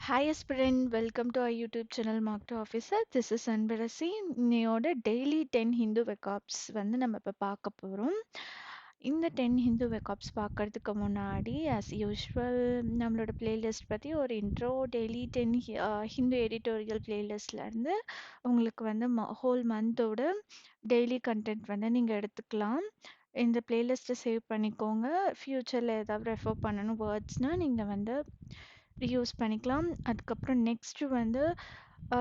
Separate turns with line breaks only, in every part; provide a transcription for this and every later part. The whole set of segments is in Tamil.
Hi aspirant, welcome to our YouTube channel Marketer Officer. This is Anbarasi. இன்னையோட டெய்லி 10 ஹிந்து வெக்காப்ஸ் வந்து நம்ம இப்போ பார்க்க போகிறோம். இந்த 10 ஹிந்து வெக்காப்ஸ் பார்க்கறதுக்கு முன்னாடி as யூஷுவல் நம்மளோட பிளேலிஸ்ட் பற்றி ஒரு இன்ட்ரோ டெய்லி 10 ஹிந்து எடிட்டோரியல் பிளேலிஸ்ட்லேருந்து உங்களுக்கு வந்து ஹோல் மந்தோட டெய்லி கண்டென்ட் வந்து நீங்கள் எடுத்துக்கலாம். இந்த பிளேலிஸ்ட்டை சேவ் பண்ணிக்கோங்க. ஃப்யூச்சரில் ஏதாவது ரெஃபர் பண்ணணும் வேர்ட்ஸ்னால் நீங்கள் வந்து யூஸ் பண்ணிக்கலாம். அதுக்கப்புறம் நெக்ஸ்ட் வந்து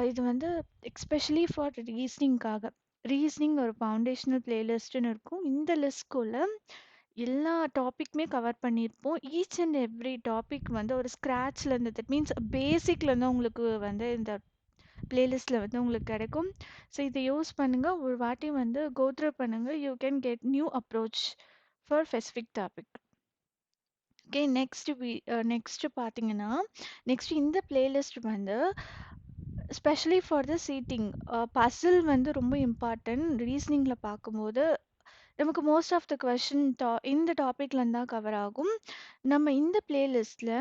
இது வந்து எக்ஸ்பெஷலி ஃபார் ரீசனிங்காக ரீசனிங் ஒரு ஃபவுண்டேஷனல் பிளேலிஸ்ட்னு இருக்கும். இந்த லிஸ்ட்குள்ள எல்லா டாபிக்குமே கவர் பண்ணியிருப்போம். ஈச் அண்ட் எவ்ரி டாபிக் வந்து ஒரு ஸ்க்ராட்ச்லேருந்து தட் மீன்ஸ் பேசிக்லேருந்து உங்களுக்கு வந்து இந்த பிளேலிஸ்ட்டில் வந்து உங்களுக்கு கிடைக்கும். ஸோ இதை யூஸ் பண்ணுங்கள். ஒரு வாட்டி வந்து கோத்ரூ பண்ணுங்கள். You can get new approach for specific topic. Okay next பார்த்தீங்கன்னா நெக்ஸ்ட் இந்த பிளேலிஸ்ட் வந்து specially for the seating puzzle வந்து ரொம்ப இம்பார்ட்டன்ட். ரீசனிங்கில் பார்க்கும்போது நமக்கு மோஸ்ட் ஆஃப் த கொஷின் இந்த டாப்பிக்லேருந்து தான் கவர் ஆகும். நம்ம இந்த பிளேலிஸ்ட்டில்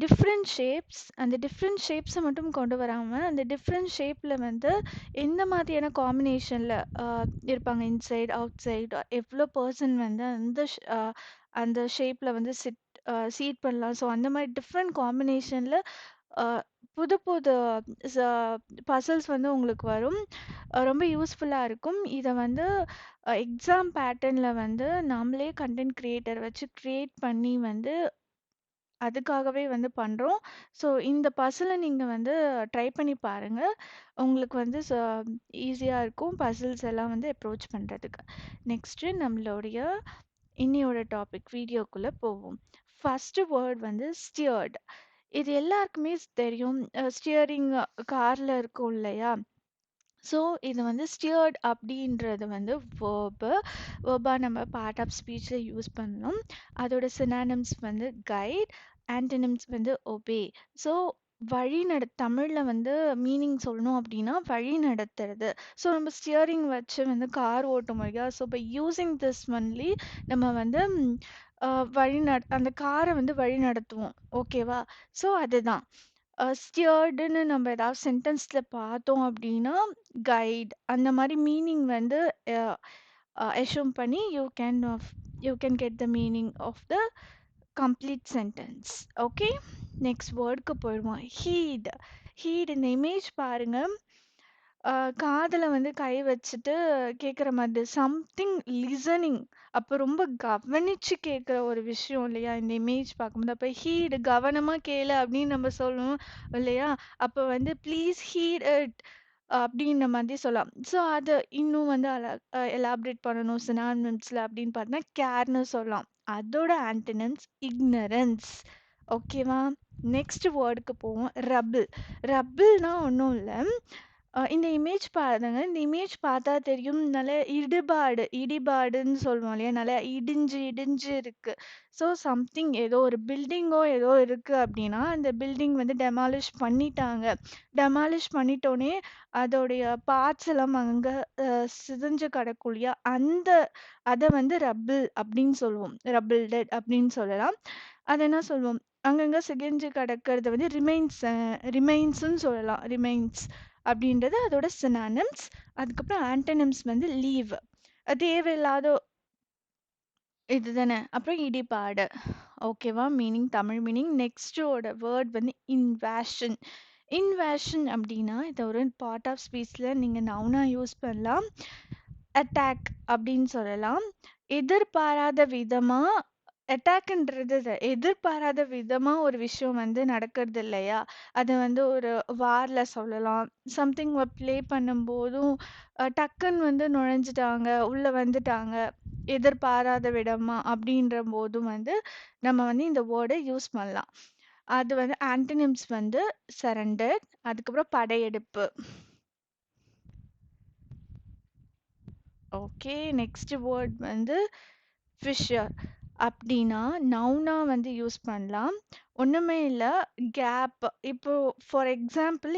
டிஃப்ரெண்ட் ஷேப்ஸ் அந்த டிஃப்ரெண்ட் ஷேப்ஸை மட்டும் கொண்டு வராமல் அந்த டிஃப்ரெண்ட் ஷேப்பில் வந்து எந்த மாதிரியான காம்பினேஷனில் இருப்பாங்க இன்சைட் அவுட் சைட் எவ்வளோ பர்சன் வந்து அந்த ஷேப்பில் வந்து சீட் பண்ணலாம். ஸோ அந்த மாதிரி டிஃப்ரெண்ட் காம்பினேஷனில் புது புது பசில்ஸ் வந்து உங்களுக்கு வரும். ரொம்ப யூஸ்ஃபுல்லாக இருக்கும். இதை வந்து எக்ஸாம் பேட்டர்னில் வந்து நாமளே கண்டென்ட் கிரியேட்டர் வச்சு க்ரியேட் பண்ணி வந்து அதுக்காகவே வந்து பண்ணுறோம். ஸோ இந்த பசிலை நீங்கள் வந்து ட்ரை பண்ணி பாருங்கள். உங்களுக்கு வந்து ஈஸியாக இருக்கும் பசில்ஸ் எல்லாம் வந்து அப்ரோச் பண்ணுறதுக்கு. நெக்ஸ்ட்டு நம்மளுடைய இன்னையோட டாபிக் வீடியோக்குள்ளே போவோம். ஃபஸ்ட்டு வேர்ட் வந்து ஸ்டியர்ட். இது எல்லாருக்குமே தெரியும். ஸ்டியரிங் காரில் இருக்கும் இல்லையா? ஸோ இது வந்து ஸ்டியர்ட் அப்படின்றது வந்து வேர்பாக நம்ம பார்ட் ஆஃப் ஸ்பீச்சில் யூஸ் பண்ணணும். அதோட சினானிம்ஸ் வந்து கைட், ஆன்டனிம்ஸ் வந்து ஒபே. ஸோ தமிழில் வந்து மீனிங் சொல்லணும் அப்படின்னா வழி நடத்துறது. ஸோ நம்ம ஸ்டியரிங் வச்சு வந்து கார் ஓட்டும் இல்லையா? So by using this only நம்ம வந்து அந்த காரை வந்து வழி நடத்துவோம். ஓகேவா? ஸோ அதுதான் ஸ்டியர்டுன்னு நம்ம ஏதாவது சென்டென்ஸில் பார்த்தோம் அப்படின்னா கைட் அந்த மாதிரி மீனிங் வந்து அஷ்யூம் பண்ணி you can get the meaning of the complete sentence. Okay, next வேர்டுக்கு போயிடுவோம். ஹீட் இந்த இமேஜ் பாருங்க. காதில் வந்து கை வச்சுட்டு கேட்குற மாதிரி சம்திங் லிசனிங். அப்போ ரொம்ப கவனிச்சு கேட்குற ஒரு விஷயம் இல்லையா இந்த இமேஜ் பார்க்கும்போது. அப்போ ஹீட் கவனமாக கேளு அப்படின்னு நம்ம சொல்லணும் இல்லையா? அப்போ வந்து ப்ளீஸ் ஹீட் இட் அப்படின்ற மாதிரி சொல்லலாம். ஸோ அதை இன்னும் வந்து எலாபரேட் பண்ணணும் சினானிம்ஸில் அப்படின்னு பார்த்தா கேர்னு சொல்லலாம். அதோட ஆன்டனிம்ஸ் இக்னரன்ஸ். ஓகேவா? நெக்ஸ்ட் வேர்டுக்கு போவோம். ரபிள்னா ஒன்றும் இல்லை. இந்த இமேஜ் பாருங்க. இந்த இமேஜ் பார்த்தா தெரியும். நல்ல இடிபாடுன்னு சொல்லுவோம் இல்லையா? நல்லா இடிஞ்சு இடிஞ்சு இருக்கு. ஸோ சம்திங் ஏதோ ஒரு பில்டிங்கோ ஏதோ இருக்கு அப்படின்னா அந்த பில்டிங் வந்து டெமாலிஷ் பண்ணிட்டாங்க. டெமாலிஷ் பண்ணிட்டோன்னே அதோடைய பார்ட்ஸ் எல்லாம் அங்கே சிதைஞ்சு கிடக்கும் இல்லையா? அதை வந்து ரபிள் அப்படின்னு சொல்லுவோம். ரபிள் டெட் அப்படின்னு சொல்லலாம். அதை என்ன சொல்லுவோம்? அங்கங்கே சிதைஞ்சு கிடக்கிறது வந்து ரிமைன்ஸ்ன்னு சொல்லலாம். ரிமைன்ஸ் அப்படின்றது அதோட சினானிம்ஸ். அதுக்கப்புறம் ஆன்டனிம்ஸ் வந்து லீவ், தேவையில்லாத இதுதானே. அப்புறம் இடிபாடு. ஓகேவா? Meaning Tamil meaning. நெக்ஸ்டோட வேர்ட் வந்து இன்வேஷன். இன்வேஷன் அப்படின்னா இது ஒரு பார்ட் ஆஃப் ஸ்பீச்சில் நீங்கள் நவுனாக யூஸ் பண்ணலாம். அட்டாக் அப்படின்னு சொல்லலாம். எதிர்பாராத விதமாக அட்டாக்ன்றது எதிர்பாராத விதமா ஒரு விஷயம் வந்து நடக்கிறது இல்லையா? அது வந்து ஒரு வார்ல சொல்லலாம். சம்திங் ப்ளே பண்ணும்போதும் டக்குன்னு வந்து நுழைஞ்சிட்டாங்க, உள்ள வந்துட்டாங்க, எதிர்பாராத விதமா அப்படின்ற போதும் வந்து நம்ம வந்து இந்த வேர்டை யூஸ் பண்ணலாம். அது வந்து ஆன்டனிம்ஸ் வந்து சரண்டர், அதுக்கப்புறம் படையெடுப்பு. ஓகே, நெக்ஸ்ட் வேர்ட் வந்து ஃபிஷர். அப்டின்னா, நவுனா வந்து யூஸ் பண்ணலாம். ஒண்ணுமே இல்ல. கேப் இப்போ ஃபார் எக்ஸாம்பிள்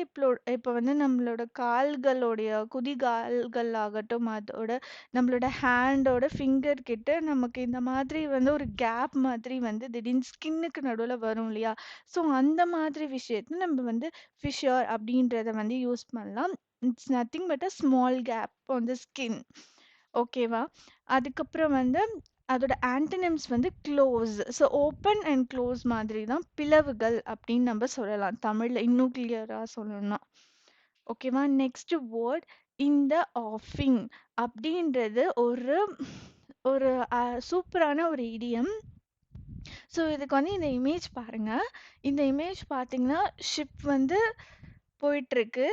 இப்போ வந்து நம்மளோட கால்களுடைய குதிகால்கள் ஆகட்டும், அதோட நம்மளோட ஹேண்டோட ஃபிங்கர் கிட்ட நமக்கு இந்த மாதிரி வந்து ஒரு கேப் மாதிரி வந்து திடீர்னு ஸ்கின்னுக்கு நடுவுல வரும் இல்லையா? ஸோ அந்த மாதிரி விஷயத்துல நம்ம வந்து ஃபிஷர் அப்படின்றத வந்து யூஸ் பண்ணலாம். It's nothing but a small cap on the skin. ஓகேவா? அதுக்கப்புறம் வந்து அதோட ஆன்டனிம்ஸ் வந்து close. So open and close மாதிரி தான் பிளவுகள் அப்படின்னு நம்ம சொல்லலாம். தமிழ்ல இன்னும் கிளியரா சொல்லணும்னா. ஓகேவா? நெக்ஸ்ட் வேர்ட் இந்த ஆஃபிங் அப்படின்றது ஒரு ஒரு சூப்பரான ஒரு இடியம். ஸோ இதுக்கு வந்து இந்த இமேஜ் பாருங்க. இந்த இமேஜ் பார்த்தீங்கன்னா, ஷிப் வந்து போயிட்டுருக்கு.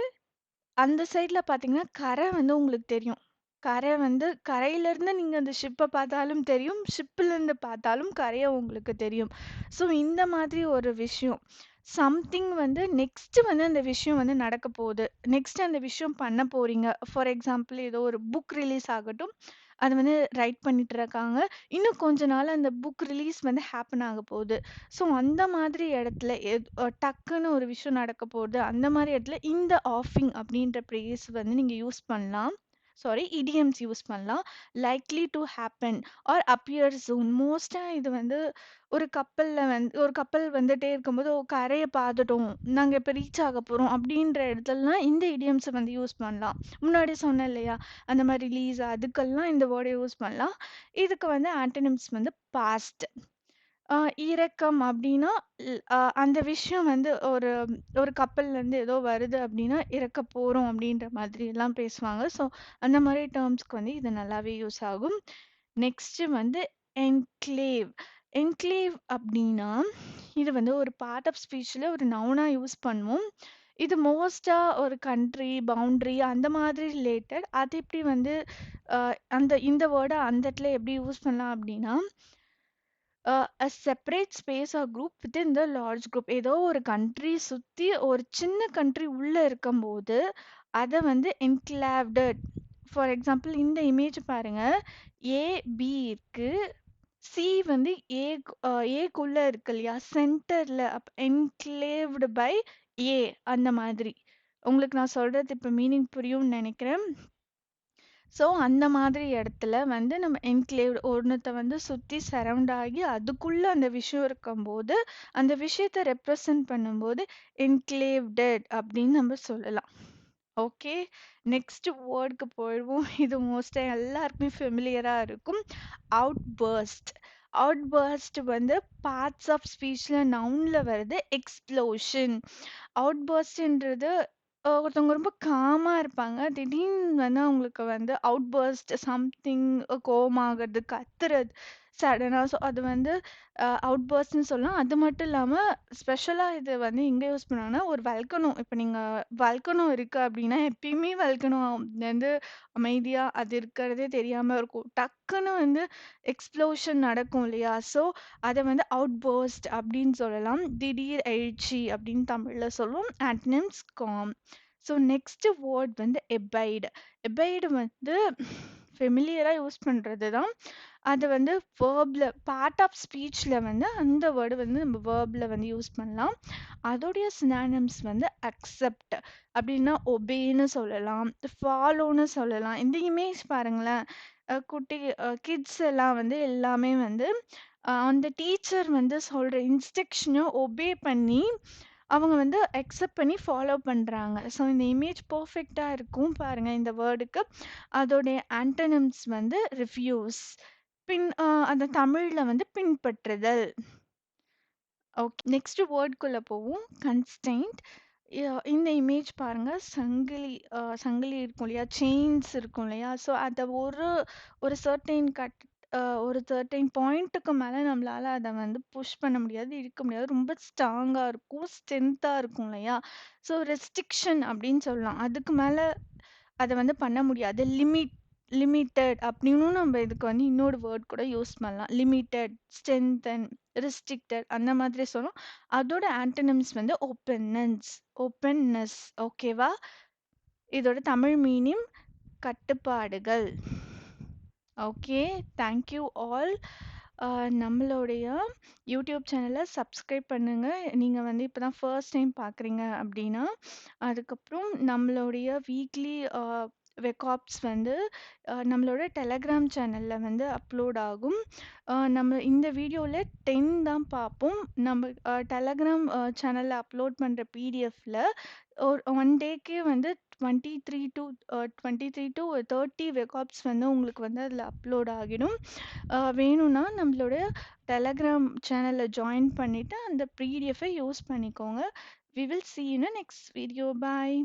அந்த சைட்ல பார்த்தீங்கன்னா, கரை வந்து உங்களுக்கு தெரியும். கரை வந்து கரையிலருந்து நீங்க அந்த ஷிப்ப பார்த்தாலும் தெரியும். ஷிப்லருந்து பார்த்தாலும் கரைய உங்களுக்கு தெரியும். ஸோ இந்த மாதிரி ஒரு விஷயம். சம்திங் வந்து நெக்ஸ்ட் வந்து அந்த விஷயம் வந்து நடக்க போகுது. நெக்ஸ்ட் அந்த விஷயம் பண்ண போறீங்க. ஃபார் எக்ஸாம்பிள் ஏதோ ஒரு புக் ரிலீஸ் ஆகட்டும். அது வந்து ரைட் பண்ணிட்டு இருக்காங்க. இன்னும் கொஞ்ச நாள்ல அந்த புக் ரிலீஸ் வந்து ஹேப்பன் ஆக போகுது. ஸோ அந்த மாதிரி இடத்துல டக்குன்னு ஒரு விஷயம் நடக்க போகுது. அந்த மாதிரி இடத்துல இந்த ஆஃபிங் அப்படின்ற ஃப்ரேஸ் வந்து நீங்க யூஸ் பண்ணலாம். சாரி இடியம்ஸ் யூஸ் பண்ணலாம். Likely to happen or appear soon. மோஸ்ட்டா இது வந்து ஒரு கப்பல் வந்துட்டே இருக்கும்போது, "ஓ கரைய பார்த்துட்டோம். நாங்க இப்ப ரீச் ஆக போறோம்." அப்படின்ற இடத்துலலாம் இந்த இடியம்ஸ வந்து யூஸ் பண்ணலாம். முன்னாடி சொன்னேன் இல்லையா? அந்த மாரி ரிலீஸ் அதுக்கெல்லாம் இந்த வேர்ட யூஸ் பண்ணலாம். இதுக்கு வந்து ஆன்டனிம்ஸ் வந்து பாஸ்ட். ஆ இரக்கம் அப்டின்னா, அந்த விஷயம் வந்து ஒரு ஒரு கப்பல்லேருந்து ஏதோ வருது அப்டின்னா, இறக்க போறோம் அப்டின்ற மாதிரிலாம் பேசுவாங்க. ஸோ, அந்த மாரி டெர்ம்ஸ்க்கு வந்து இது நல்லாவே யூஸ் ஆகும். நெக்ஸ்ட்டு வந்து என்க்ளேவ். என்க்ளேவ் அப்டின்னா, இது வந்து ஒரு பார்ட் ஆஃப் ஸ்பீச்ல ஒரு நவுனா யூஸ் பண்ணுவோம். இது மோஸ்ட்டா ஒரு கண்ட்ரி, பவுண்டரி அந்த மாதிரி ரிலேட்டட். அது எப்டி வந்து இந்த வேர்ட அந்த இடத்துல எப்டி யூஸ் பண்ணலாம் அப்டின்னா a separate space or group within the large group. ஏதோ ஒரு கண்ட்ரி சுத்தி ஒரு சின்ன கண்ட்ரி உள்ள இருக்கும்போது அத வந்து என்க்ளேவ்டட். ஃபார் எக்ஸாம்பிள் இந்த இமேஜ் பாருங்க. ஏ பி இருக்கு. சி வந்து ஏக்குள்ள இருக்கு இல்லையா? சென்டர்ல அப்ப என்க்ளேவ்டு பை ஏ அந்த மாதிரி. உங்களுக்கு நான் சொல்றது இப்ப மீனிங் புரியும்னு நினைக்கிறேன். ஸோ, அந்த மாதிரி இடத்துல வந்து நம்ம என்க்ளேவ்டு ஒண்ணுத்த வந்து சுத்தி சரவுண்ட் ஆகி அதுக்குள்ள அந்த விஷயம் இருக்கும்போது, அந்த விஷயத்த ரெப்ரசன்ட் பண்ணும்போது என்க்ளேவ்டட் அப்படின்னு நம்ம சொல்லலாம். ஓகே. நெக்ஸ்ட் வேர்ட்க்கு போயிடுவோம். இது மோஸ்ட்டா எல்லாருக்குமே ஃபெமிலியரா இருக்கும். அவுட்பர்ஸ்ட். அவுட்பர்ஸ்ட் வந்து பார்ட்ஸ் ஆஃப் ஸ்பீச்ல நவுன்ல வருது. எக்ஸ்ப்ளோஷன். அவுட்பர்ஸ்ட்ன்றது ஒருத்தவங்க ரொம்ப காமா இருப்பாங்க. திடீர்னு வந்து அவங்களுக்கு வந்து அவுட்பர்ஸ்ட் சம்திங் கோவமாகறது, கத்துறது சடனா. ஸோ அது வந்து அவுட்பர்ஸ்ட்ன்னு சொல்லலாம். அது மட்டும் இல்லாம ஸ்பெஷலா இது வந்து எங்க யூஸ் பண்ணுவாங்கன்னா, ஒரு வல்கனோ இப்ப நீங்க வல்கனோ இருக்கு அப்டின்னா, எப்பயுமே வல்கனோ வந்து அமைதியா அது இருக்கிறதே தெரியாம இருக்கும். டக்குன்னு வந்து எக்ஸ்ப்ளோஷன் நடக்கும் இல்லையா? ஸோ அத வந்து அவுட்பர்ஸ்ட் அப்படின்னு சொல்லலாம். திடீர் எழுச்சி அப்படின்னு தமிழ்ல சொல்லுவோம். Antonyms com. So next word வந்து எபைட். எபைடு வந்து ஃபெமிலியரா யூஸ் பண்றது தான். அது வந்து வேர்ப்ல பார்ட் ஆஃப் ஸ்பீச்ல வந்து அந்த வேர்டு வந்து நம்ம வேர்ப்ல வந்து யூஸ் பண்ணலாம். அதோடைய சினானிம்ஸ் வந்து அக்செப்ட் அப்படின்னா ஒபேன்னு சொல்லலாம். ஃபாலோன்னு சொல்லலாம். இந்த இமேஜ் பாருங்களேன். குட்டி கிட்ஸ் எல்லாம் வந்து எல்லாமே வந்து அந்த டீச்சர் வந்து சொல்ற இன்ஸ்ட்ரக்ஷன ஒபே பண்ணி அவங்க வந்து அக்செப்ட் பண்ணி ஃபாலோ பண்றாங்க. ஸோ இந்த இமேஜ் பெர்ஃபெக்ட்டா இருக்கும் பாருங்க இந்த வேர்டுக்கு. அதோடைய ஆன்டனிம்ஸ் வந்து ரிஃப்யூஸ். அந்த தமிழ்ல வந்து பின்பற்றுதல். ஓகே. நெக்ஸ்ட் வேர்ட்குள்ள போவோம். கன்ஸ்ட்ரெயின்ட். இந்த இமேஜ் பாருங்க. சங்கிலி இருக்கும் இல்லையா? செயின்ஸ் இருக்கும் இல்லையா? ஸோ அத ஒரு ஒரு சர்டைன் ஒரு சர்டைன் பாயிண்ட்டுக்கு மேல நம்மளால அத வந்து புஷ் பண்ண முடியாது, இழுக்க முடியாது. ரொம்ப ஸ்ட்ராங்கா இருக்கும். ஸ்ட்ரென்த்தா இருக்கும் இல்லையா? ஸோ ரெஸ்ட்ரிக்ஷன் அப்படின்னு சொல்லலாம். அதுக்கு மேல அத வந்து பண்ண முடியாது. லிமிட்டட் அப்படின்னும் நம்ம இதுக்கு வந்து இன்னொரு வேர்ட் கூட யூஸ் பண்ணலாம். லிமிட்டட், ஸ்ட்ரென்தன், ரெஸ்ட்ரிக்டட் அந்த மாதிரி சொல்லும். அதோட ஆன்டனிம்ஸ் வந்து ஓப்பன்னஸ். ஓகேவா? இதோட தமிழ் மீனிங் கட்டுப்பாடுகள். ஓகே. Thank you all. நம்மளுடைய யூடியூப் சேனலை சப்ஸ்கிரைப் பண்ணுங்க. நீங்க வந்து இப்போ தான் ஃபர்ஸ்ட் டைம் பார்க்குறீங்க அப்படின்னா. அதுக்கப்புறம் நம்மளுடைய வீக்லி ரெக்கார்ட்ஸ் வந்து நம்மளோட டெலகிராம் சேனல்ல வந்து அப்லோட் ஆகும். நம்ம இந்த வீடியோவில் 10 தான் பார்ப்போம். நம்ம டெலகிராம் சேனலில் அப்லோட் பண்ணுற பிடிஎஃப்ல ஒரு ஒன் டேக்கே வந்து 23 to ரெக்கார்ட்ஸ் வந்து உங்களுக்கு வந்து அதில் அப்லோட் ஆகிடும். வேணும்னா நம்மளோட டெலகிராம் சேனல்ல ஜாயின் பண்ணிட்டு அந்த பிடிஎஃப்பை யூஸ் பண்ணிக்கோங்க. We will see you in the next video. Bye.